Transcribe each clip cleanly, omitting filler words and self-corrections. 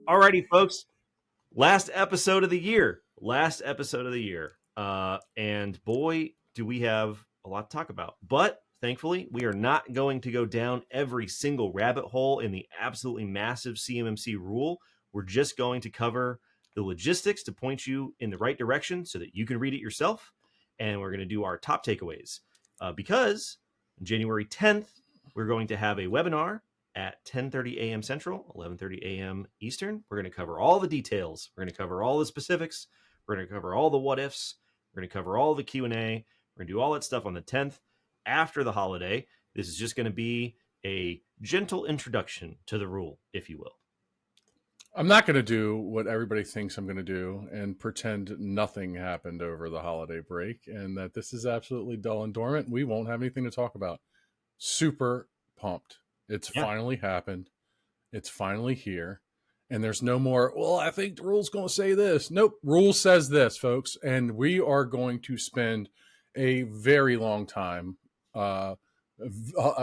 Alrighty, folks. Last episode of the year. And boy, do we have a lot to talk about. But thankfully, we are not going to go down every single rabbit hole in the absolutely massive CMMC rule. We're just going to cover the logistics to point you in the right direction so that you can read it yourself. And we're going to do our top takeaways. Because January 10th, we're going to have a webinar at 10:30 a.m. Central, 11:30 a.m. Eastern. We're going to cover all the details. We're going to cover all the specifics. We're going to cover all the what ifs. We're going to cover all the Q&A. We're going to do all that stuff on the 10th after the holiday. This is just going to be a gentle introduction to the rule, if you will. I'm not going to do what everybody thinks I'm going to do and pretend nothing happened over the holiday break and that this is absolutely dull and dormant. We won't have anything to talk about. Super pumped. It's finally happened. It's finally here. And there's no more, well, I think the rule's going to say this. Nope. Rule says this, folks. And we are going to spend a very long time, a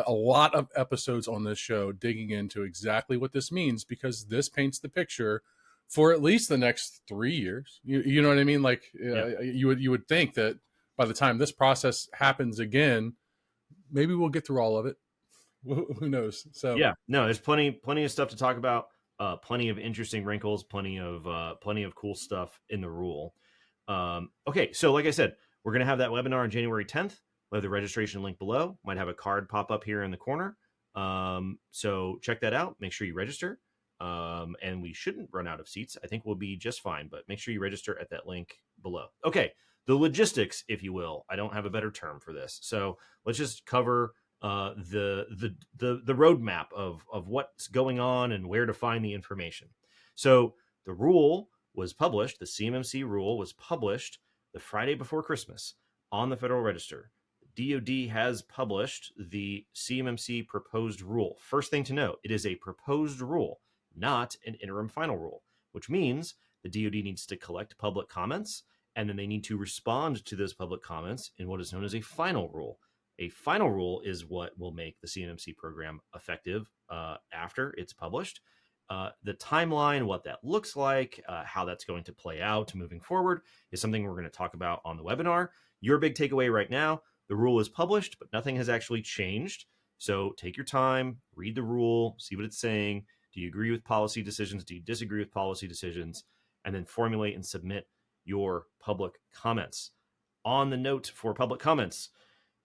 lot of episodes on this show digging into exactly what this means, because this paints the picture for at least the next 3 years. You know what I mean? Like you would think that by the time this process happens again, maybe we'll get through all of it. Who knows? So there's plenty of stuff to talk about. Plenty of interesting wrinkles, plenty of cool stuff in the rule. Okay, so like I said, we're going to have that webinar on January 10th. We'll have the registration link below. Might have a card pop up here in the corner. So check that out. Make sure you register. And we shouldn't run out of seats. I think we'll be just fine, but make sure you register at that link below. Okay, the logistics, if you will. I don't have a better term for this. So let's just cover the roadmap of what's going on and where to find the information. So the rule was published, the CMMC rule was published the Friday before Christmas on the Federal Register. DoD has published the CMMC proposed rule. First thing to note, it is a proposed rule, not an interim final rule, which means the DoD needs to collect public comments, and then they need to respond to those public comments in what is known as a final rule. A final rule is what will make the CMMC program effective after it's published. The timeline, what that looks like, how that's going to play out moving forward is something we're going to talk about on the webinar. Your big takeaway right now, the rule is published, but nothing has actually changed. So take your time, read the rule, see what it's saying. Do you agree with policy decisions? Do you disagree with policy decisions? And then formulate and submit your public comments. On the note for public comments,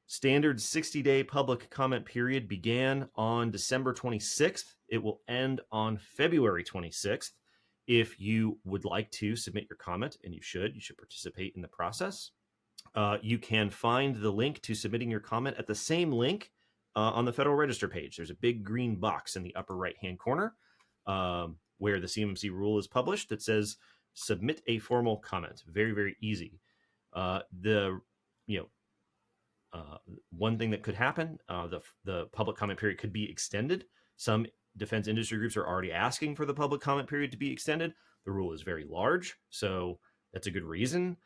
standard 60-day public comment period began on December 26th. It will end on February 26th. If you would like to submit your comment, and you should participate in the process. You can find the link to submitting your comment at the same link on the Federal Register page. There's a big green box in the upper right-hand corner where the CMMC rule is published that says submit a formal comment. Very, very easy. One thing that could happen, the public comment period could be extended. Some defense industry groups are already asking for the public comment period to be extended. The rule is very large, so that's a good reason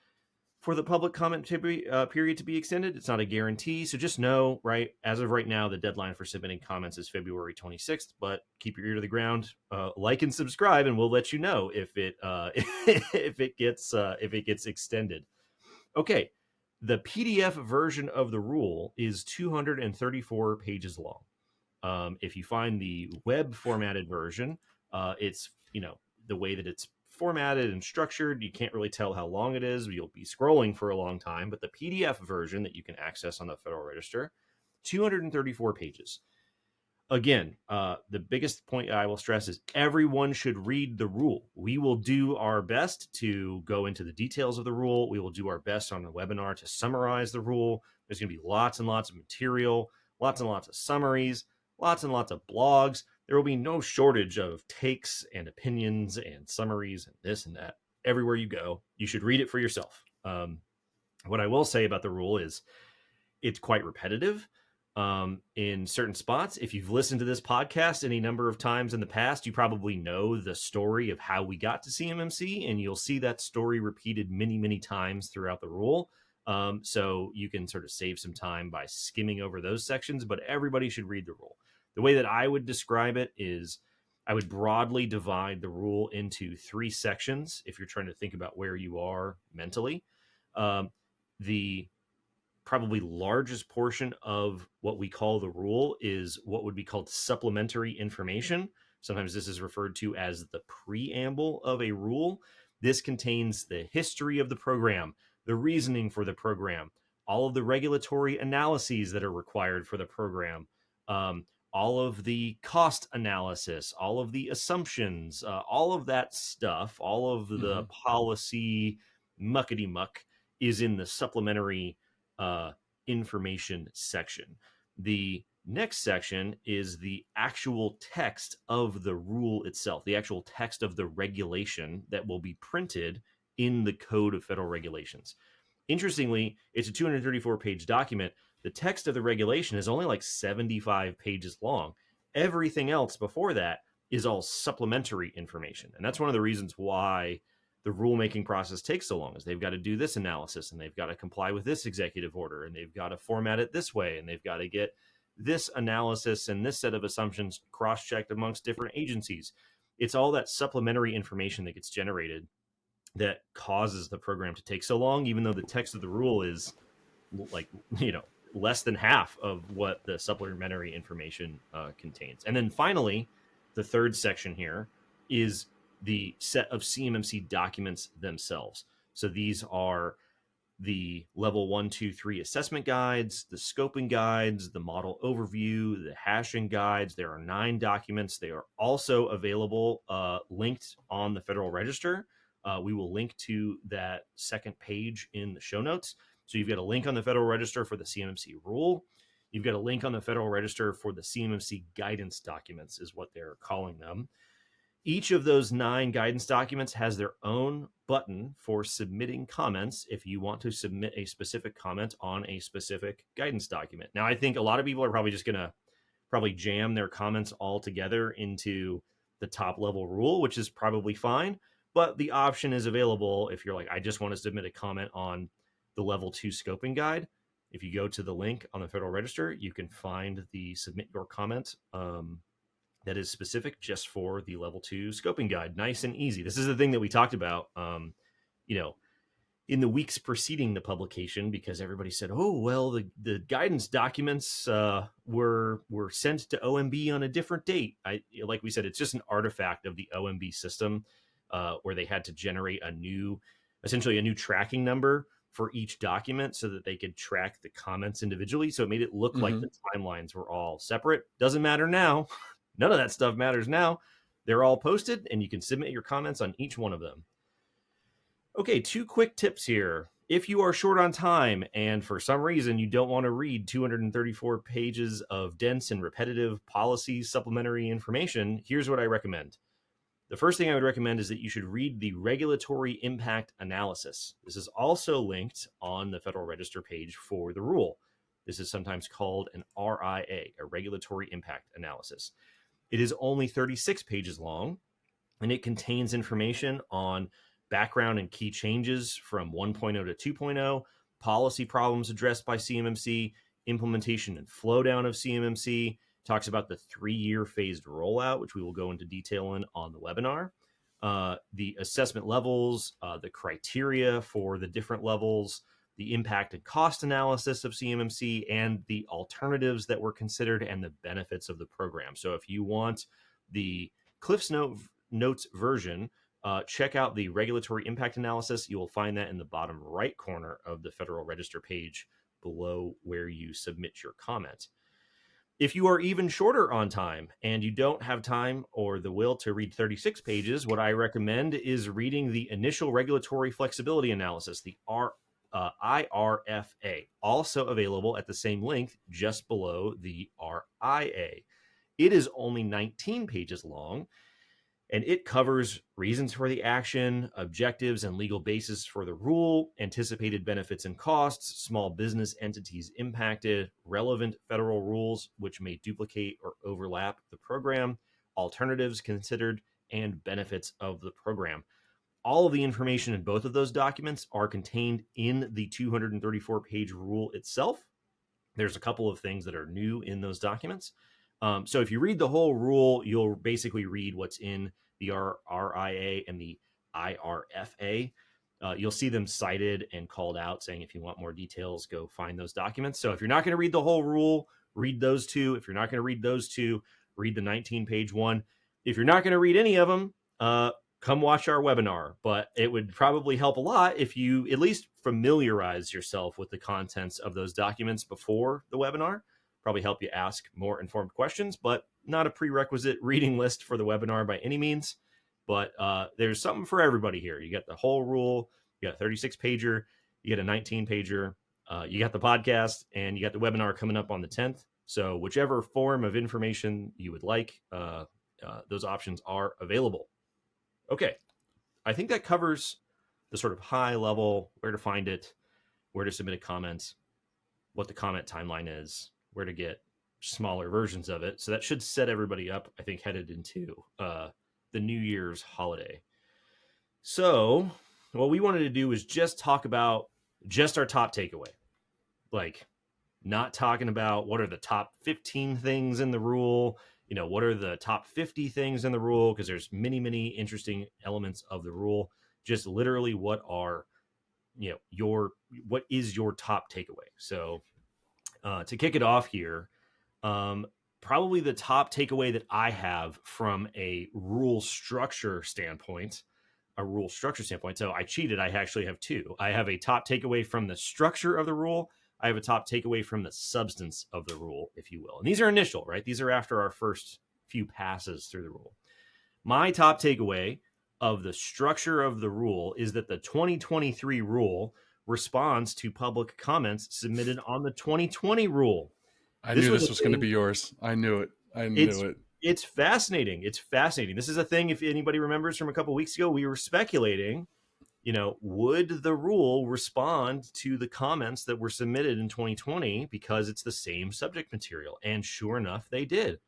for the public comment period to be extended. It's not a guarantee, so just know, right, as of right now, the deadline for submitting comments is February 26th, but keep your ear to the ground, like and subscribe, and we'll let you know if it if it gets extended. Okay. The PDF version of the rule is 234 pages long. If you find the web formatted version, it's, the way that it's formatted and structured, you can't really tell how long it is. You'll be scrolling for a long time, but the PDF version that you can access on the Federal Register, 234 pages. Again, the biggest point I will stress is everyone should read the rule. We will do our best to go into the details of the rule. We will do our best on the webinar to summarize the rule. There's going to be lots and lots of material, lots and lots of summaries, lots and lots of blogs. There will be no shortage of takes and opinions and summaries and this and that. Everywhere you go, you should read it for yourself. What I will say about the rule is it's quite repetitive. In certain spots, if you've listened to this podcast any number of times in the past, you probably know the story of how we got to CMMC, and you'll see that story repeated many, many times throughout the rule. So you can sort of save some time by skimming over those sections, but everybody should read the rule. The way that I would describe it is I would broadly divide the rule into 3 sections if you're trying to think about where you are mentally. The probably largest portion of what we call the rule is what would be called supplementary information. Sometimes this is referred to as the preamble of a rule. This contains the history of the program, the reasoning for the program, all of the regulatory analyses that are required for the program, all of the cost analysis, all of the assumptions, all of that stuff, all of the policy muckety muck is in the supplementary information section. The next section is the actual text of the rule itself, the actual text of the regulation that will be printed in the Code of Federal Regulations. Interestingly, it's a 234-page document. The text of the regulation is only like 75 pages long. Everything else before that is all supplementary information. And that's one of the reasons why the rulemaking process takes so long, is they've got to do this analysis, and they've got to comply with this executive order, and they've got to format it this way, and they've got to get this analysis and this set of assumptions cross-checked amongst different agencies. It's all that supplementary information that gets generated that causes the program to take so long, even though the text of the rule is like, less than half of what the supplementary information contains. And then finally, the third section here is the set of CMMC documents themselves. So these are the level 1, 2, 3 assessment guides, the scoping guides, the model overview, the hashing guides. There are 9 documents. They are also available linked on the Federal Register. We will link to that second page in the show notes. So you've got a link on the Federal Register for the CMMC rule. You've got a link on the Federal Register for the CMMC guidance documents, is what they're calling them. Each of those 9 guidance documents has their own button for submitting comments if you want to submit a specific comment on a specific guidance document. Now, I think a lot of people are probably just going to jam their comments all together into the top level rule, which is probably fine. But the option is available if you're like, I just want to submit a comment on the level 2 scoping guide. If you go to the link on the Federal Register, you can find the submit your comment that is specific just for the level 2 scoping guide. Nice and easy. This is the thing that we talked about, in the weeks preceding the publication, because everybody said, oh, well, the guidance documents were sent to OMB on a different date. Like we said, it's just an artifact of the OMB system where they had to generate essentially a new tracking number for each document so that they could track the comments individually. So it made it look like the timelines were all separate. Doesn't matter now. None of that stuff matters now. They're all posted, and you can submit your comments on each one of them. Okay, 2 quick tips here. If you are short on time and for some reason you don't want to read 234 pages of dense and repetitive policy supplementary information, here's what I recommend. The first thing I would recommend is that you should read the regulatory impact analysis. This is also linked on the Federal Register page for the rule. This is sometimes called an RIA, a regulatory impact analysis. It is only 36 pages long, and it contains information on background and key changes from 1.0 to 2.0, policy problems addressed by CMMC, implementation and flow down of CMMC, talks about the 3-year phased rollout, which we will go into detail on the webinar, the assessment levels, the criteria for the different levels, the impact and cost analysis of CMMC, and the alternatives that were considered and the benefits of the program. So if you want the Cliff's Notes version, check out the regulatory impact analysis. You will find that in the bottom right corner of the Federal Register page below where you submit your comment. If you are even shorter on time and you don't have time or the will to read 36 pages, what I recommend is reading the initial regulatory flexibility analysis, the IRFA, also available at the same link just below the RIA. It is only 19 pages long, and it covers reasons for the action, objectives and legal basis for the rule, anticipated benefits and costs, small business entities impacted, relevant federal rules which may duplicate or overlap the program, alternatives considered, and benefits of the program. All of the information in both of those documents are contained in the 234-page rule itself. There's a couple of things that are new in those documents. So if you read the whole rule, you'll basically read what's in the RIA and the IRFA. You'll see them cited and called out saying, if you want more details, go find those documents. So if you're not going to read the whole rule, read those two. If you're not going to read those two, read the 19-page one. If you're not going to read any of them, come watch our webinar. But it would probably help a lot if you at least familiarize yourself with the contents of those documents before the webinar. Probably help you ask more informed questions, but not a prerequisite reading list for the webinar by any means. But there's something for everybody here. You got the whole rule, you got a 36-pager, you got a 19-pager, you got the podcast, and you got the webinar coming up on the 10th. So whichever form of information you would like, those options are available. Okay, I think that covers the sort of high level, where to find it, where to submit a comment, what the comment timeline is, where to get smaller versions of it. So that should set everybody up, I think, headed into the New Year's holiday. So what we wanted to do was just talk about just our top takeaway. Like, not talking about what are the top 15 things in the rule, what are the top 50 things in the rule, because there's many, many interesting elements of the rule. Just literally what are, what is your top takeaway? So to kick it off here, probably the top takeaway that I have from a rule structure standpoint. So I cheated. I actually have two. I have a top takeaway from the structure of the rule. I have a top takeaway from the substance of the rule, if you will. And these are initial, right? These are after our first few passes through the rule. My top takeaway of the structure of the rule is that the 2023 rule responds to public comments submitted on the 2020 rule. I knew this was going to be yours. I knew it. It's fascinating. This is a thing, if anybody remembers from a couple of weeks ago, we were speculating, would the rule respond to the comments that were submitted in 2020 because it's the same subject material? And sure enough, they did.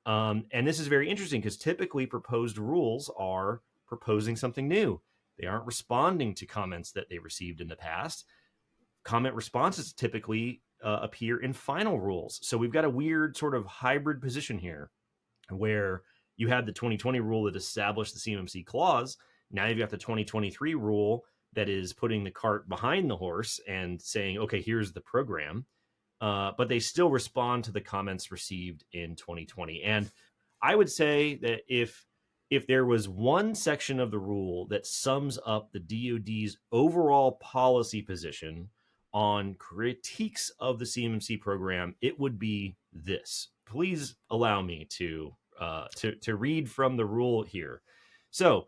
And this is very interesting because typically proposed rules are proposing something new. They aren't responding to comments that they received in the past. Comment responses typically appear in final rules. So we've got a weird sort of hybrid position here where you had the 2020 rule that established the CMMC clause. Now you've got the 2023 rule that is putting the cart behind the horse and saying, okay, here's the program. But they still respond to the comments received in 2020. And I would say that if there was one section of the rule that sums up the DoD's overall policy position on critiques of the CMMC program, it would be this. Please allow me to read from the rule here. So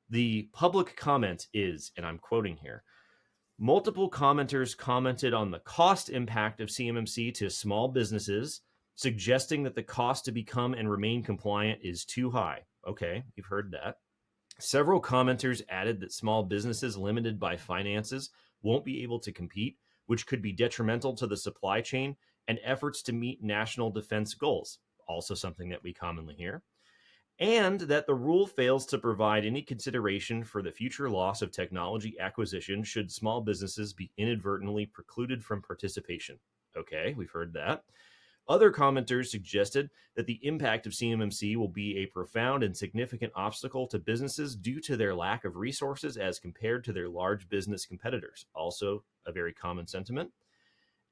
the public comment is, and I'm quoting here, multiple commenters commented on the cost impact of CMMC to small businesses, suggesting that the cost to become and remain compliant is too high. Okay, you've heard that. Several commenters added that small businesses limited by finances won't be able to compete, which could be detrimental to the supply chain and efforts to meet national defense goals, also something that we commonly hear, and that the rule fails to provide any consideration for the future loss of technology acquisition should small businesses be inadvertently precluded from participation. Okay, we've heard that. Other commenters suggested that the impact of CMMC will be a profound and significant obstacle to businesses due to their lack of resources as compared to their large business competitors. Also a very common sentiment.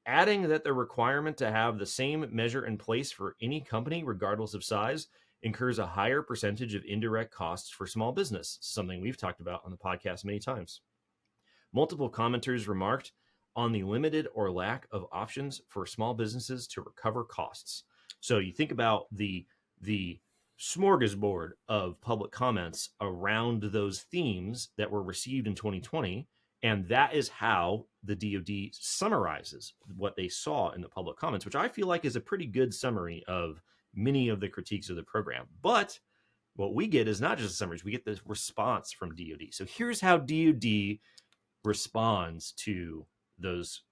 Adding that the requirement to have the same measure in place for any company, regardless of size, incurs a higher percentage of indirect costs for small business, something we've talked about on the podcast many times. Multiple commenters remarked on the limited or lack of options for small businesses to recover costs. So you think about the smorgasbord of public comments around those themes that were received in 2020, and that is how the DoD summarizes what they saw in the public comments, which I feel like is a pretty good summary of many of the critiques of the program. But what we get is not just a summary, we get the response from DoD. So here's how DoD responds to those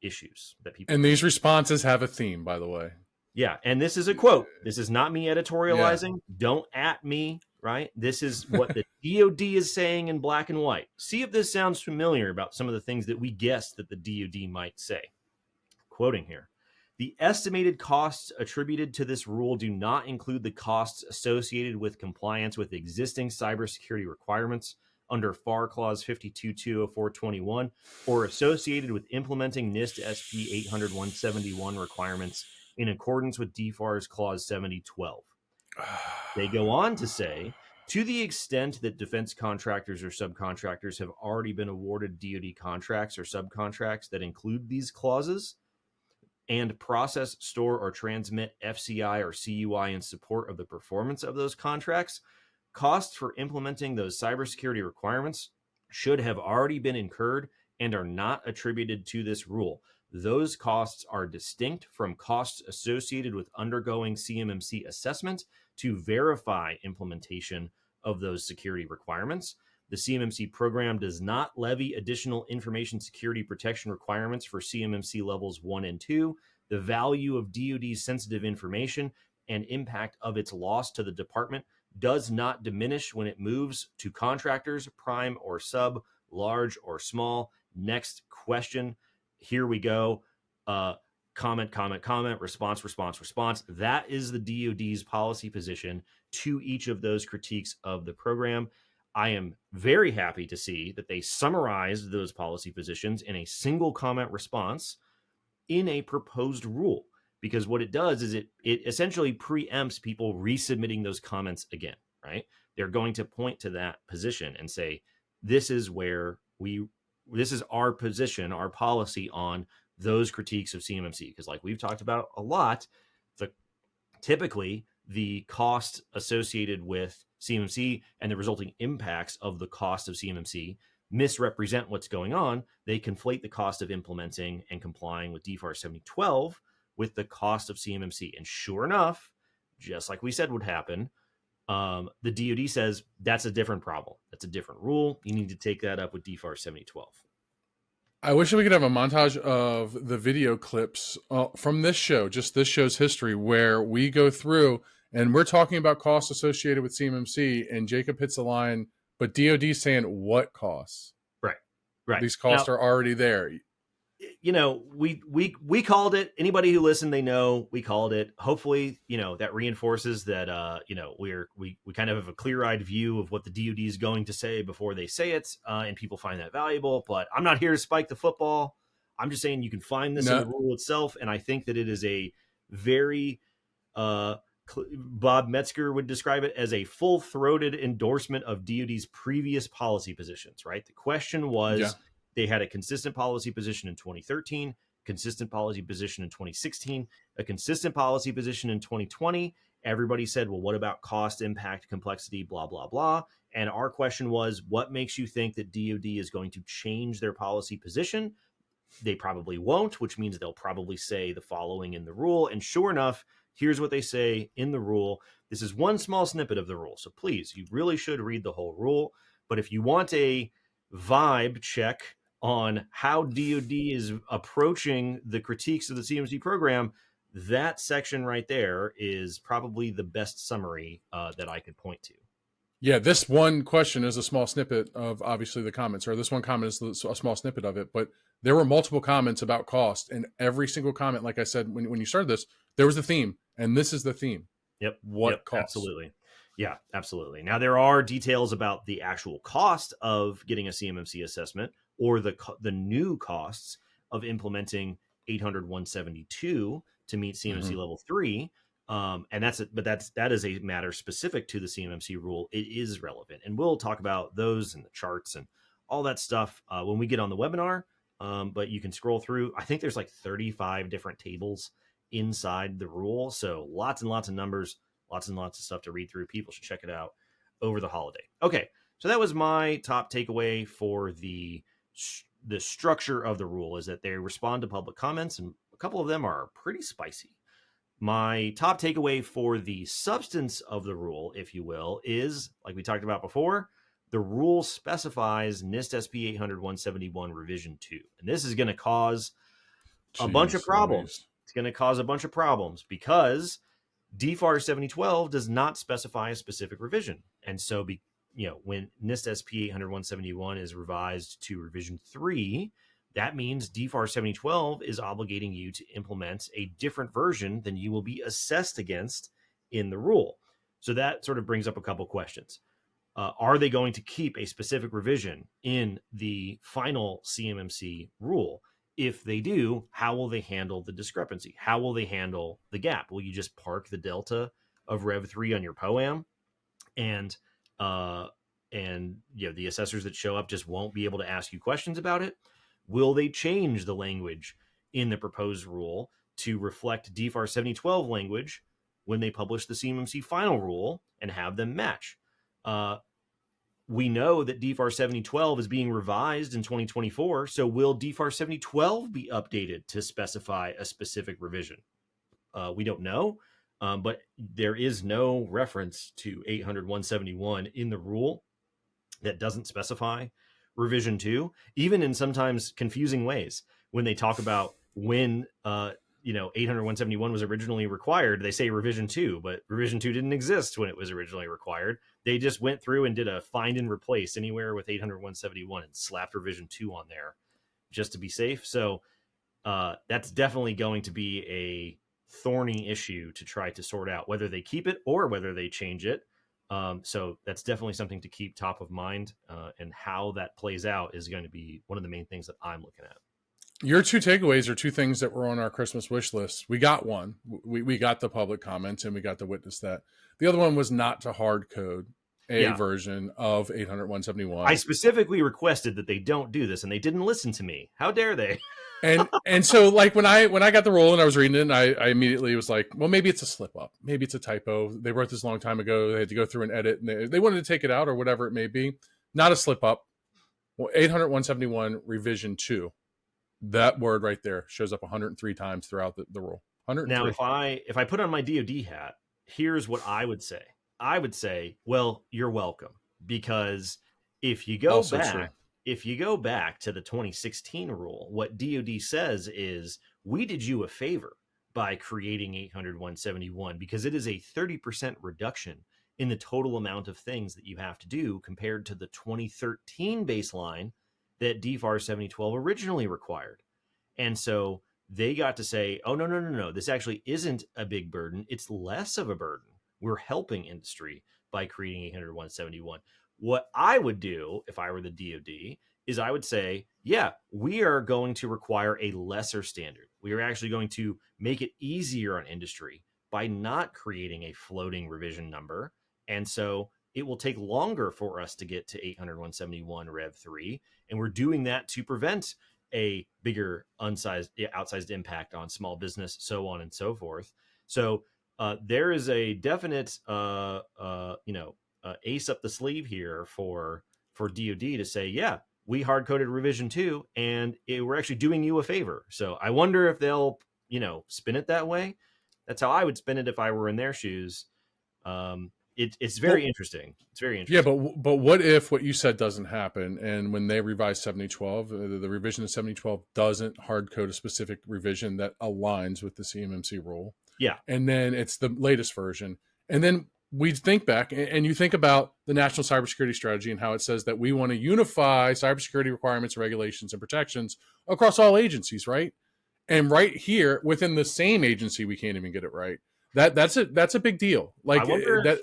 issues that people. And these responses have a theme, by the way. Yeah. And this is a quote. This is not me editorializing. Yeah. Don't at me, right? This is what the DoD is saying in black and white. See if this sounds familiar about some of the things that we guessed that the DoD might say. Quoting here. The estimated costs attributed to this rule do not include the costs associated with compliance with existing cybersecurity requirements under FAR Clause 52.2 of 421 or associated with implementing NIST SP 800-171 requirements in accordance with DFARS Clause 7012. They go on to say, to the extent that defense contractors or subcontractors have already been awarded DoD contracts or subcontracts that include these clauses and process, store, or transmit FCI or CUI in support of the performance of those contracts, costs for implementing those cybersecurity requirements should have already been incurred and are not attributed to this rule. Those costs are distinct from costs associated with undergoing CMMC assessment to verify implementation of those security requirements. The CMMC program does not levy additional information security protection requirements for CMMC levels 1 and 2. The value of DoD's sensitive information and impact of its loss to the department does not diminish when it moves to contractors, prime or sub, large or small. Next question. Here we go. Comment, response. That is the DoD's policy position to each of those critiques of the program. I am very happy to see that they summarized those policy positions in a single comment response in a proposed rule, because what it does is it essentially preempts people resubmitting those comments again, right? They're going to point to that position and say, this is our position, our policy on those critiques of CMMC. Because like we've talked about a lot, typically the cost associated with CMMC and the resulting impacts of the cost of CMMC misrepresent what's going on. They conflate the cost of implementing and complying with DFARS 7012 with the cost of CMMC. And sure enough, just like we said would happen, the DoD says that's a different problem. That's a different rule. You need to take that up with DFARS 7012. I wish we could have a montage of the video clips from this show, just this show's history, where we go through and we're talking about costs associated with CMMC, and Jacob hits the line, but DoD's saying what costs? Right. These costs are already there. You know, we called it. Anybody who listened, they know we called it. Hopefully, you know, that reinforces that, you know, we kind of have a clear-eyed view of what the DoD is going to say before they say it, and people find that valuable. But I'm not here to spike the football. I'm just saying you can find this in the rule itself, and I think that it is a very Bob Metzger would describe it as a full-throated endorsement of DoD's previous policy positions, right? The question was, they had a consistent policy position in 2013, consistent policy position in 2016, a consistent policy position in 2020. Everybody said, well, what about cost, impact, complexity, blah, blah, blah. And our question was, what makes you think that DoD is going to change their policy position? They probably won't, which means they'll probably say the following in the rule. And sure enough, here's what they say in the rule. This is one small snippet of the rule. So please, you really should read the whole rule. But if you want a vibe check on how DoD is approaching the critiques of the CMMC program, that section right there is probably the best summary that I could point to. Yeah, this one question is a small snippet of obviously the comments, or this one comment is a small snippet of it, but there were multiple comments about cost, and every single comment, like I said, when you started this, there was a theme, and this is the theme. Yep. What cost? Absolutely. Yeah, absolutely. Now, there are details about the actual cost of getting a CMMC assessment or the new costs of implementing 800-172 to meet CMMC level 3. And that is a matter specific to the CMMC rule. It is relevant. And we'll talk about those and the charts and all that stuff when we get on the webinar. But you can scroll through. I think there's like 35 different tables inside the rule. So lots and lots of numbers, lots and lots of stuff to read through. People should check it out over the holiday. Okay, so that was my top takeaway for the structure of the rule, is that they respond to public comments, and a couple of them are pretty spicy. My top takeaway for the substance of the rule, if you will, is, like we talked about before, the rule specifies NIST SP 800-171 revision 2. And this is going to cause a bunch of problems. It's going to cause a bunch of problems because DFARS 7012 does not specify a specific revision. And so, when NIST SP 800-171 is revised to revision 3, that means DFARS 7012 is obligating you to implement a different version than you will be assessed against in the rule. So that sort of brings up a couple questions. Are they going to keep a specific revision in the final CMMC rule? If they do, how will they handle the discrepancy? How will they handle the gap? Will you just park the delta of Rev 3 on your POAM, and the assessors that show up just won't be able to ask you questions about it? Will they change the language in the proposed rule to reflect DFAR 7012 language when they publish the CMMC final rule and have them match? We know that DFAR 7012 is being revised in 2024. So will DFAR 7012 be updated to specify a specific revision? We don't know, but there is no reference to 800.171 in the rule that doesn't specify revision 2, even in sometimes confusing ways. When they talk about when 800.171 was originally required, they say revision 2, but revision 2 didn't exist when it was originally required. They just went through and did a find and replace anywhere with 800.171 and slapped revision 2 on there just to be safe. So that's definitely going to be a thorny issue to try to sort out, whether they keep it or whether they change it. So that's definitely something to keep top of mind, and how that plays out is going to be one of the main things that I'm looking at. Your two takeaways are two things that were on our Christmas wish list. We got one. We got the public comments and we got to witness that. The other one was not to hard code a version of 800.171. I specifically requested that they don't do this, and they didn't listen to me. How dare they? and so, like, when I got the rule and I was reading it, and I immediately was like, well, maybe it's a slip up, maybe it's a typo. They wrote this a long time ago. They had to go through and edit, and they wanted to take it out or whatever it may be. Not a slip up. Well, 800.171 revision 2. That word right there shows up 103 times throughout the rule. 103. Now, if I put on my DoD hat, here's what I would say. I would say, well, you're welcome, because if you go back to the 2016 rule, what DoD says is, we did you a favor by creating 800.171 because it is a 30% reduction in the total amount of things that you have to do compared to the 2013 baseline that DFARS 7012 originally required. And so they got to say, oh, no, this actually isn't a big burden. It's less of a burden. We're helping industry by creating 800.171. What I would do if I were the DoD is I would say, yeah, we are going to require a lesser standard. We are actually going to make it easier on industry by not creating a floating revision number. And so it will take longer for us to get to 800.171 Rev 3. And we're doing that to prevent a bigger outsized impact on small business, so on and so forth. So there is a definite, ace up the sleeve here for DoD to say, yeah, we hard coded revision 2, and we're actually doing you a favor. So I wonder if they'll, spin it that way. That's how I would spin it if I were in their shoes. It's very interesting. It's very interesting. Yeah, but what if what you said doesn't happen, and when they revise 7012, the revision of 7012 doesn't hard code a specific revision that aligns with the CMMC rule? Yeah. And then it's the latest version. And then we think back, and you think about the National Cybersecurity Strategy and how it says that we want to unify cybersecurity requirements, regulations, and protections across all agencies, right? And right here, within the same agency, we can't even get it right. That's a big deal. Like, I wonder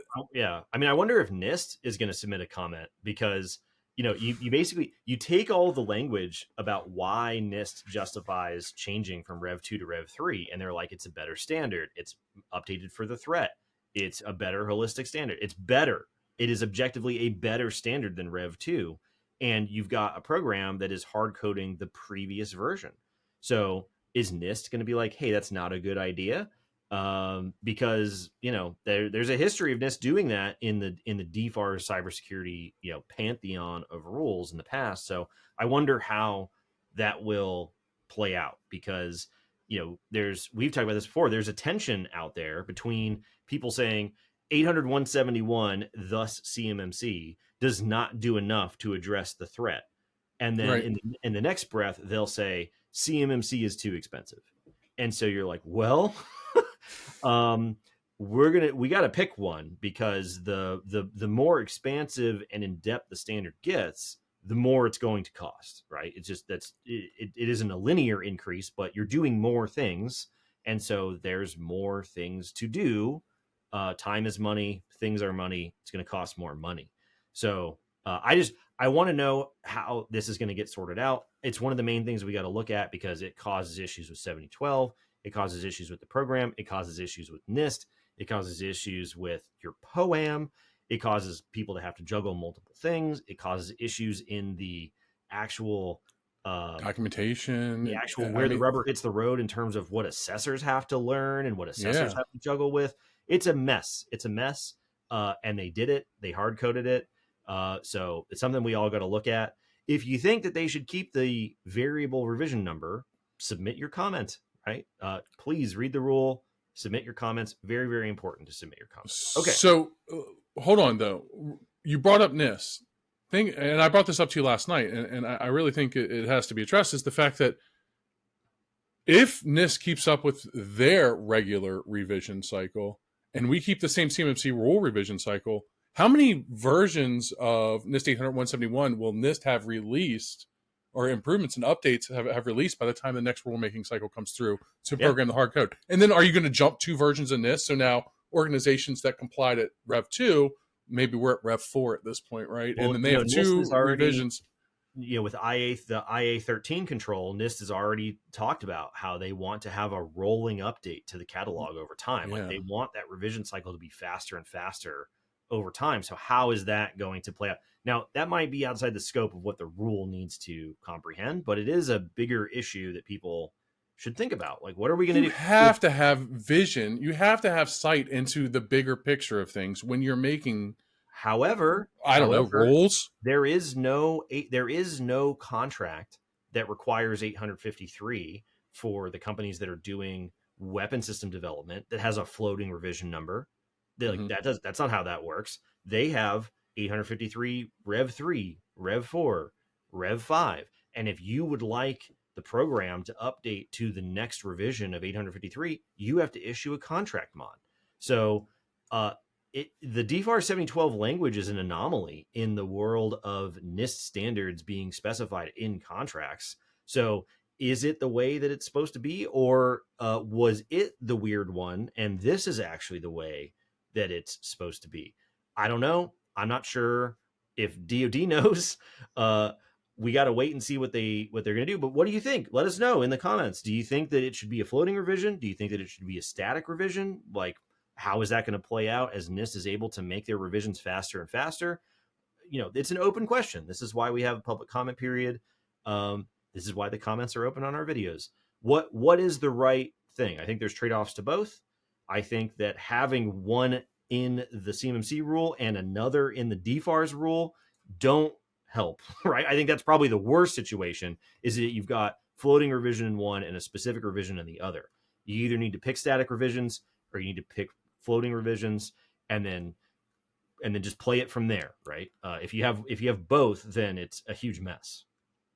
I wonder if NIST is going to submit a comment, because you basically take all the language about why NIST justifies changing from Rev 2 to Rev 3, and they're like, it's a better standard, it's updated for the threat, it's a better holistic standard, it's better, it is objectively a better standard than Rev 2, and you've got a program that is hard coding the previous version. So is NIST going to be like, hey, that's not a good idea? Because there's a history of NIST doing that in the DFARS cybersecurity pantheon of rules in the past. So I wonder how that will play out, because we've talked about this before. There's a tension out there between people saying 800.171, thus CMMC, does not do enough to address the threat, and then right. in the next breath they'll say CMMC is too expensive, and so you're like, well. We got to pick one, because the more expansive and in depth the standard gets, the more it's going to cost, right? It's just it isn't a linear increase, but you're doing more things, and so there's more things to do. Time is money, things are money. It's going to cost more money. So I want to know how this is going to get sorted out. It's one of the main things we got to look at because it causes issues with 7012. It causes issues with the program. It causes issues with NIST. It causes issues with your POAM. It causes people to have to juggle multiple things. It causes issues in the actual documentation, the rubber hits the road in terms of what assessors have to learn and what assessors have to juggle with. It's a mess. And they did it. They hard coded it. So it's something we all got to look at. If you think that they should keep the variable revision number, submit your comment, right? Please read the rule, submit your comments. Very, very important to submit your comments. Okay. So hold on though. You brought up NIST. And I brought this up to you last night, and I really think it has to be addressed, is the fact that if NIST keeps up with their regular revision cycle and we keep the same CMMC rule revision cycle, how many versions of NIST 800-171 will NIST have released, or improvements and updates have released by the time the next rulemaking cycle comes through to program the hard code? And then are you going to jump 2 versions of NIST? So now organizations that complied at Rev 2, maybe we're at Rev 4 at this point, right? Well, and then they have 2 revisions. With the IA13 control, NIST has already talked about how they want to have a rolling update to the catalog over time. Like they want that revision cycle to be faster and faster over time. So how is that going to play out? Now, that might be outside the scope of what the rule needs to comprehend, but it is a bigger issue that people should think about. Like, what are we going to do? You have to have vision. You have to have sight into the bigger picture of things when you're making. However, rules. There is no contract that requires 853 for the companies that are doing weapon system development that has a floating revision number. That's not how that works. They have 853 Rev 3, Rev 4, Rev 5. And if you would like the program to update to the next revision of 853, you have to issue a contract mod. So the DFARS 7012 language is an anomaly in the world of NIST standards being specified in contracts. So is it the way that it's supposed to be, or was it the weird one and this is actually the way that it's supposed to be? I don't know. I'm not sure if DoD knows. We got to wait and see what they're going to do. But what do you think? Let us know in the comments. Do you think that it should be a floating revision? Do you think that it should be a static revision? Like, how is that going to play out as NIST is able to make their revisions faster and faster? It's an open question. This is why we have a public comment period. This is why the comments are open on our videos. What is the right thing? I think there's trade-offs to both. I think that having one in the CMMC rule and another in the DFARS rule don't help, right? I think that's probably the worst situation, is that you've got floating revision in one and a specific revision in the other. You either need to pick static revisions or you need to pick floating revisions and then just play it from there, right? If you have both, then it's a huge mess.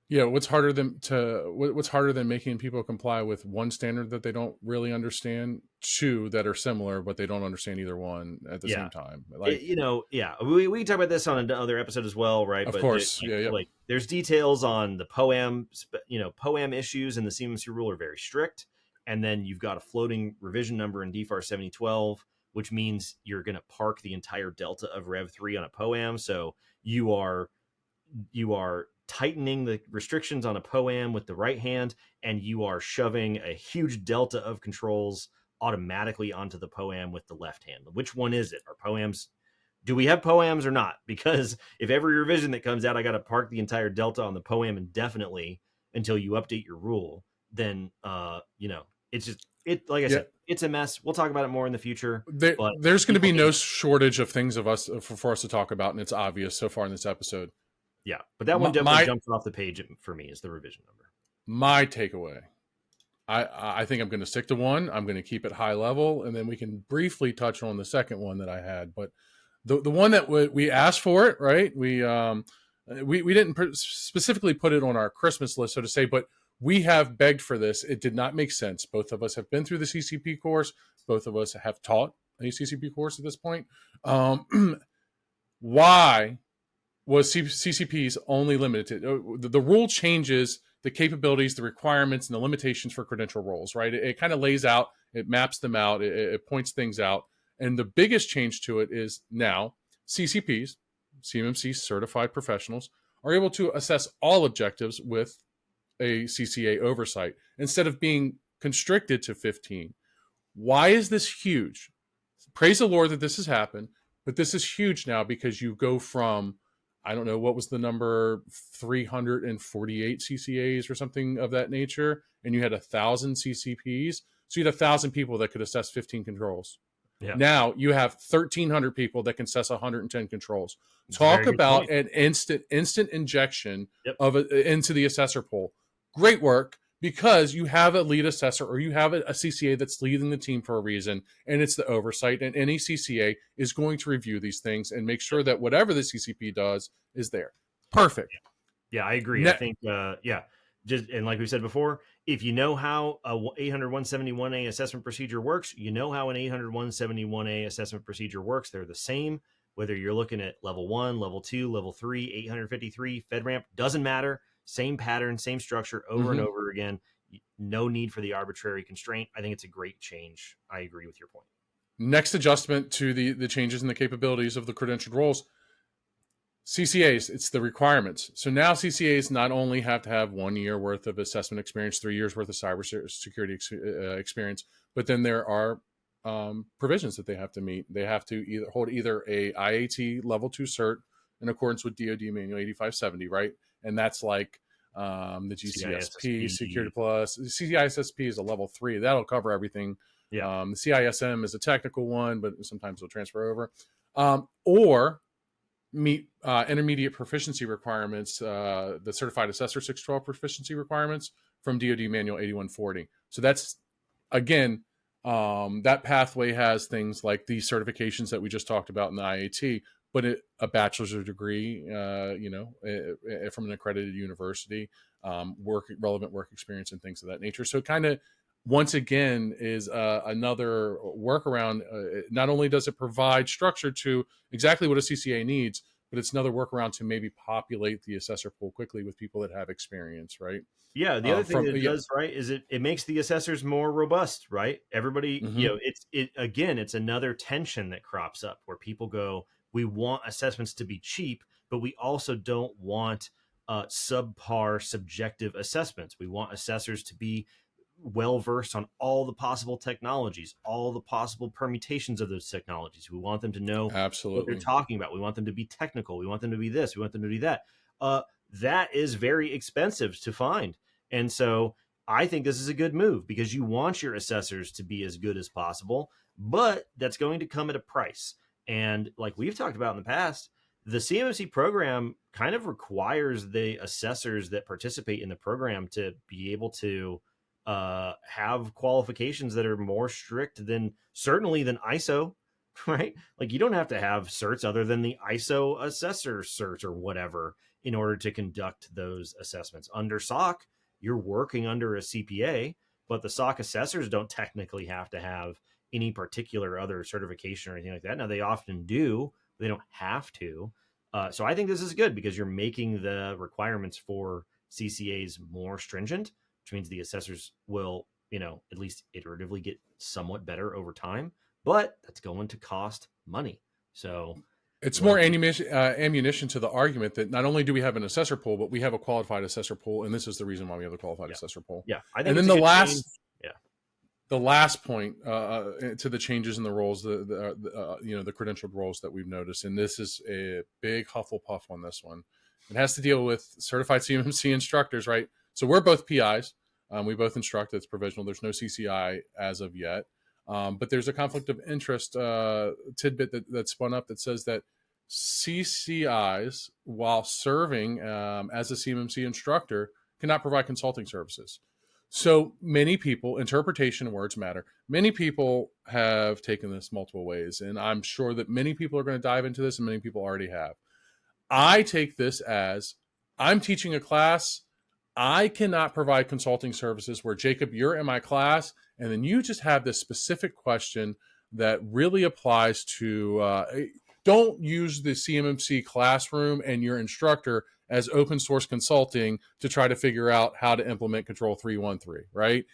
Yeah, what's harder than making people comply with one standard that they don't really understand, 2 that are similar but they don't understand either one at the same time? Like, we can talk about this on another episode as well, right? Of course, Like, there's details on the POAM. POAM issues in the CMMC rule are very strict, and then you've got a floating revision number in DFARS 7012, which means you're going to park the entire delta of Rev 3 on a POAM. So you are tightening the restrictions on a POAM with the right hand, and you are shoving a huge delta of controls automatically onto the POAM with the left hand. Which one is it? Do we have POAMs or not? Because if every revision that comes out, I got to park the entire delta on the POAM indefinitely until you update your rule, then, it's just, like I said, it's a mess. We'll talk about it more in the future. There's going to be no shortage of things for us to talk about, and it's obvious so far in this episode. Yeah, but that one definitely jumps off the page for me, is the revision number. My takeaway, I think I'm going to stick to one. I'm going to keep it high level, and then we can briefly touch on the second one that I had. But the one that we asked for it, right? We didn't specifically put it on our Christmas list, so to say, but we have begged for this. It did not make sense. Both of us have been through the CCP course. Both of us have taught a CCP course at this point. Why was CCPs only limited. The rule changes the capabilities, the requirements, and the limitations for credential roles, right? It kind of lays out, it maps them out, it points things out. And the biggest change to it is now CCPs, CMMC certified professionals, are able to assess all objectives with a CCA oversight instead of being constricted to 15. Why is this huge? Praise the Lord that this has happened, but this is huge now because you go from, I don't know, what was the number, 348 CCAs or something of that nature, and you had 1,000 CCPs. So you had 1,000 people that could assess 15 controls. Yeah. Now you have 1,300 people that can assess 110 controls. Talk about an instant injection of into the assessor pool. Great work, because you have a lead assessor or you have a CCA that's leading the team for a reason, and it's the oversight, and any CCA is going to review these things and make sure that whatever the CCP does is there. Perfect. Yeah, I agree. I think, just, and like we said before, if you know how a 800-171A assessment procedure works, you know how an 800-171A assessment procedure works. They're the same, whether you're looking at level 1, level 2, level 3, 853, FedRAMP, doesn't matter. Same pattern, same structure over and over again. No need for the arbitrary constraint. I think it's a great change. I agree with your point. Next adjustment to the changes in the capabilities of the credentialed roles. CCAs, it's the requirements. So now CCAs not only have to have 1 year worth of assessment experience, 3 years worth of cybersecurity experience, but then there are provisions that they have to meet. They have to hold either a IAT level 2 cert in accordance with DoD Manual 8570, right? And that's like the GCSP, Security Plus. The CISSP is a level 3. That'll cover everything. Yeah. The CISM is a technical one, but sometimes it'll transfer over. Or meet intermediate proficiency requirements, the Certified Assessor 612 proficiency requirements from DoD Manual 8140. So that's, again, that pathway has things like the certifications that we just talked about in the IAT, but a bachelor's degree, from an accredited university, relevant work experience and things of that nature. So it kind of, once again, is another workaround. Not only does it provide structure to exactly what a CCA needs, but it's another workaround to maybe populate the assessor pool quickly with people that have experience, right? Yeah, the other thing that it does, right, is it makes the assessors more robust, right? Everybody, it's another tension that crops up where people go, we want assessments to be cheap, but we also don't want subpar subjective assessments. We want assessors to be well-versed on all the possible technologies, all the possible permutations of those technologies. We want them to know what they're talking about. We want them to be technical. We want them to be this. We want them to be that. That is very expensive to find. And so I think this is a good move because you want your assessors to be as good as possible, but that's going to come at a price. And like we've talked about in the past, the CMMC program kind of requires the assessors that participate in the program to be able to have qualifications that are more strict than ISO, right? Like you don't have to have certs other than the ISO assessor cert or whatever in order to conduct those assessments. Under SOC, you're working under a CPA, but the SOC assessors don't technically have to have any particular other certification or anything like that. Now they often do, but they don't have to. So I think this is good because you're making the requirements for CCAs more stringent, which means the assessors will, at least iteratively get somewhat better over time, but that's going to cost money. So it's more ammunition to the argument that not only do we have an assessor pool, but we have a qualified assessor pool. And this is the reason why we have the qualified assessor pool. Yeah. I think and then the last point to the changes in the roles, the credentialed roles that we've noticed, and this is a big Hufflepuff on this one. It has to deal with certified CMMC instructors, right? So we're both PIs. We both instruct. It's provisional. There's no CCI as of yet. But there's a conflict of interest tidbit that spun up that says that CCIs, while serving as a CMMC instructor, cannot provide consulting services. So many people, interpretation words matter. Many people have taken this multiple ways, and I'm sure that many people are going to dive into this, and many people already have. I take this as I'm teaching a class. I cannot provide consulting services where, Jacob, you're in my class, and then you just have this specific question that really applies to Don't use the CMMC classroom and your instructor as open source consulting to try to figure out how to implement Control 313, right?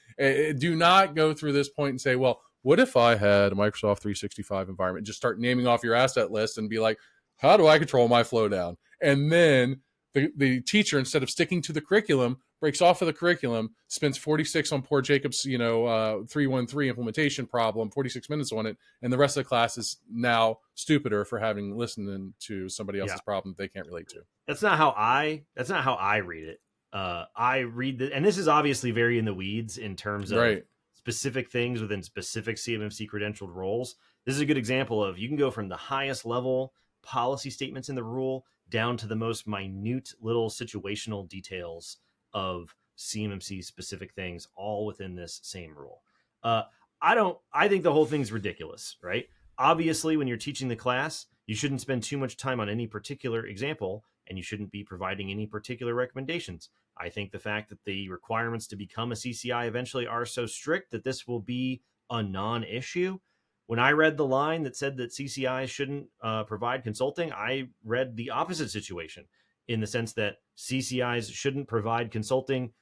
Do not go through this point and say, well, what if I had a Microsoft 365 environment? Just start naming off your asset list and be like, how do I control my flow down? And then the teacher, instead of sticking to the curriculum, breaks off of the curriculum, spends 46 on poor Jacob's, 313 implementation problem, 46 minutes on it, and the rest of the class is now stupider for having listened to somebody else's problem that they can't relate to. That's not how I read it. I read and this is obviously very in the weeds in terms of specific things within specific CMMC credentialed roles. This is a good example of, you can go from the highest level policy statements in the rule down to the most minute little situational details of CMMC specific things, all within this same rule. I think the whole thing's ridiculous, right? Obviously, when you're teaching the class, you shouldn't spend too much time on any particular example, and you shouldn't be providing any particular recommendations. I think the fact that the requirements to become a CCI eventually are so strict that this will be a non-issue. When I read the line that said that CCI shouldn't provide consulting, I read the opposite situation, in the sense that CCIs shouldn't provide consulting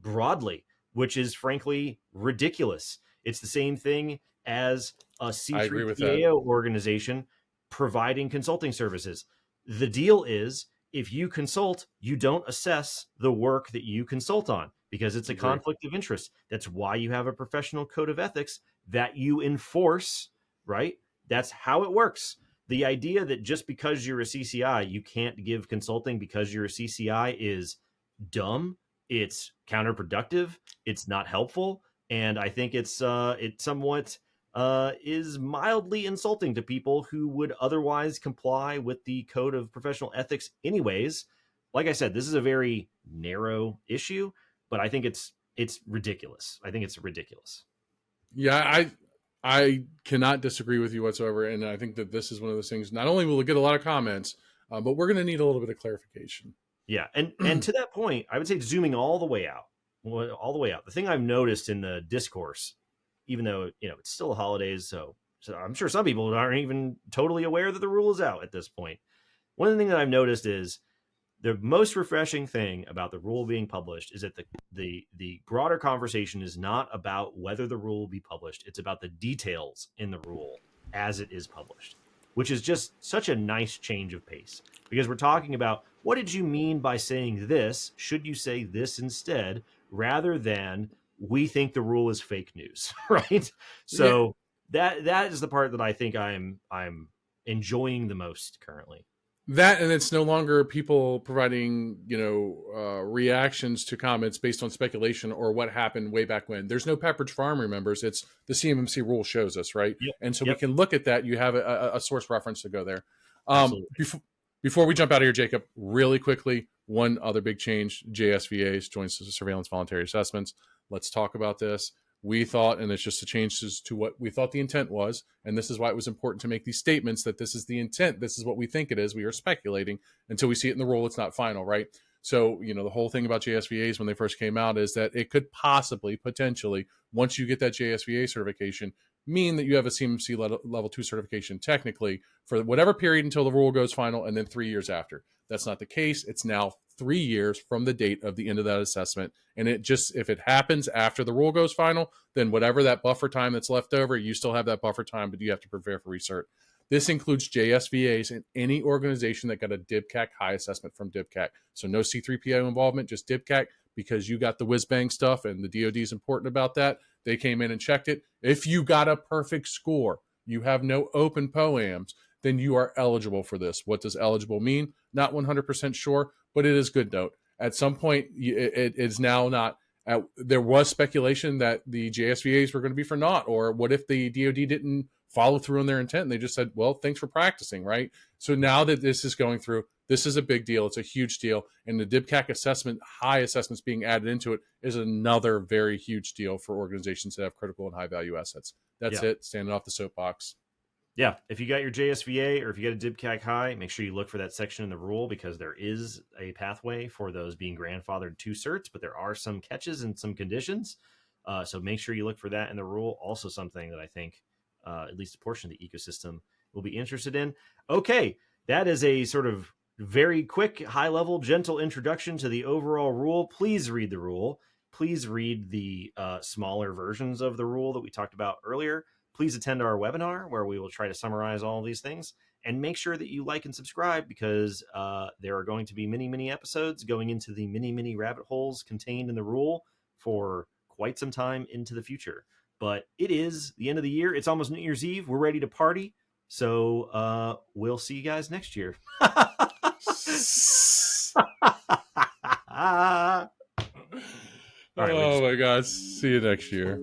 broadly, which is frankly ridiculous. It's the same thing as a C3PAO organization providing consulting services. The deal is, if you consult, you don't assess the work that you consult on, because it's a conflict of interest. That's why you have a professional code of ethics that you enforce, right? That's how it works. The idea that just because you're a CCI, you can't give consulting because you're a CCI is dumb. It's counterproductive. It's not helpful. And I think it's somewhat is mildly insulting to people who would otherwise comply with the code of professional ethics anyways. Like I said, this is a very narrow issue, but I think it's ridiculous. I think it's ridiculous. Yeah, I cannot disagree with you whatsoever. And I think that this is one of those things, not only will it get a lot of comments, but we're going to need a little bit of clarification. Yeah. And to that point, I would say, zooming all the way out, the thing I've noticed in the discourse, even though, it's still the holidays, so I'm sure some people aren't even totally aware that the rule is out at this point. One of the things that I've noticed is the most refreshing thing about the rule being published is that the broader conversation is not about whether the rule will be published. It's about the details in the rule as it is published, which is just such a nice change of pace, because we're talking about, what did you mean by saying this? Should you say this instead, rather than, we think the rule is fake news, right? So that is the part that I think I'm enjoying the most currently. That, and it's no longer people providing, reactions to comments based on speculation or what happened way back when. There's no Pepperidge Farm, remembers. It's the CMMC rule shows us, right? Yep. And so we can look at that. You have a source reference to go there. Before we jump out of here, Jacob, really quickly, one other big change: JSVAs, Joint Surveillance Voluntary Assessments. Let's talk about this. We thought, and it's just a change to what we thought the intent was, and this is why it was important to make these statements that this is the intent, this is what we think it is. We are speculating until we see it in the rule. It's not final, right? So, the whole thing about JSVAs when they first came out is that it could potentially, once you get that JSVA certification, mean that you have a CMMC level 2 certification technically for whatever period until the rule goes final, and then 3 years after. That's not the case. It's now 3 years from the date of the end of that assessment. And if it happens after the rule goes final, then whatever that buffer time that's left over, you still have that buffer time, but you have to prepare for recert. This includes JSVAs in any organization that got a DIBCAC high assessment from DIBCAC. So no C3PAO involvement, just DIBCAC, because you got the whiz-bang stuff, and the DoD is important about that. They came in and checked it. If you got a perfect score, you have no open POAMs, then you are eligible for this. What does eligible mean? Not 100% sure, but it is good note. At some point, it is now not. There was speculation that the JSVAs were going to be for naught, or what if the DoD didn't follow through on their intent and they just said, well, thanks for practicing, right? So now that this is going through, this is a big deal. It's a huge deal. And the DIBCAC assessment, high assessments being added into it, is another very huge deal for organizations that have critical and high value assets. That's it. Standing off the soapbox. Yeah, if you got your JSVA or if you got a DIBCAC high, make sure you look for that section in the rule, because there is a pathway for those being grandfathered to certs, but there are some catches and some conditions. So make sure you look for that in the rule. Also something that I think at least a portion of the ecosystem will be interested in. Okay, that is a sort of very quick, high-level, gentle introduction to the overall rule. Please read the rule. Please read the smaller versions of the rule that we talked about earlier. Please attend our webinar where we will try to summarize all of these things. And make sure that you like and subscribe, because there are going to be many, many episodes going into the many, many rabbit holes contained in the rule for quite some time into the future. But it is the end of the year. It's almost New Year's Eve. We're ready to party. So we'll see you guys next year. All right, oh my gosh. See you next year.